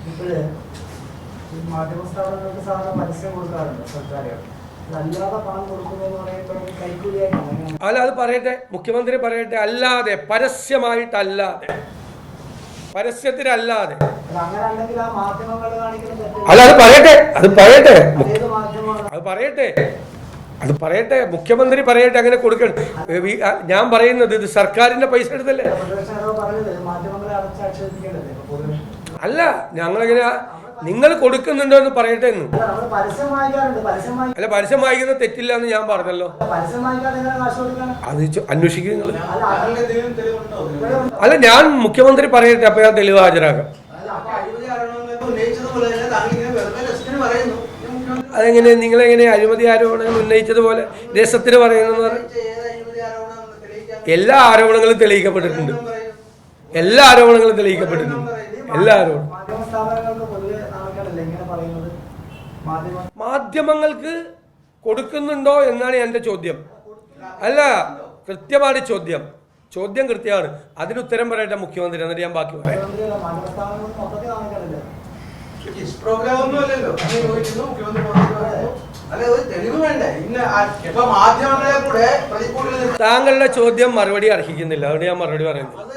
ഇപ്പോഴ് ഈ മാധ്യമ സ്ഥാപനങ്ങൾക്ക് സാധാരണ പരസ്യം കൊടുക്കാറുണ്ട് സർക്കാർ, അല്ലാതെ പണം കൊടുക്കുന്നതെന്ന് പറയുമ്പോൾ കൈക്കൂലിയായിട്ടാണ്. അല്ല, അത് പറയട്ടെ, മുഖ്യമന്ത്രി പറയട്ടെ. അല്ലാതെ, പരസ്യമായിട്ടല്ലാതെ, പരസ്യത്തിനല്ലാതെ. അല്ല, അത് പറയട്ടെ, അത് പറയട്ടെ, അത് പറയട്ടെ, അത് പറയട്ടെ, മുഖ്യമന്ത്രി പറയട്ടെ. അങ്ങനെ കൊടുക്കണം. ഞാൻ പറയുന്നത് ഇത് സർക്കാരിന്റെ പൈസ എടുത്തല്ലേ. അല്ല, ഞങ്ങളെങ്ങനെ നിങ്ങൾ കൊടുക്കുന്നുണ്ടോ എന്ന് പറയട്ടെ എന്ന്. അല്ല, പരസ്യം വായിക്കുന്നത് തെറ്റില്ല എന്ന് ഞാൻ പറഞ്ഞല്ലോ. അത് അന്വേഷിക്കുക. അല്ല, ഞാൻ മുഖ്യമന്ത്രി പറയട്ടെ, അപ്പൊ ഞാൻ തെളിവ് ഹാജരാക്കാം. അതെങ്ങനെ, നിങ്ങളെങ്ങനെ അഴിമതി ആരോപണങ്ങൾ ഉന്നയിച്ചതുപോലെ രസത്തിന് പറയുന്നത്? എല്ലാ ആരോപണങ്ങളും തെളിയിക്കപ്പെട്ടിട്ടുണ്ട്. എല്ലാ ആരോപണങ്ങളും തെളിയിക്കപ്പെട്ടിട്ടുണ്ട്. എല്ലാ ആരോപണവും മാധ്യമങ്ങൾക്ക് കൊടുക്കുന്നുണ്ടോ എന്നാണ് എന്റെ ചോദ്യം. അല്ല, കൃത്യമാണ് ചോദ്യം. ചോദ്യം കൃത്യമാണ്. അതിന് ഉത്തരം പറയട്ടെ മുഖ്യമന്ത്രി, എന്നിട്ട് ഞാൻ ബാക്കി പറയാം. താങ്കളുടെ ചോദ്യം മറുപടി അർഹിക്കുന്നില്ല. അതുകൊണ്ട് ഞാൻ മറുപടി പറയുന്നു.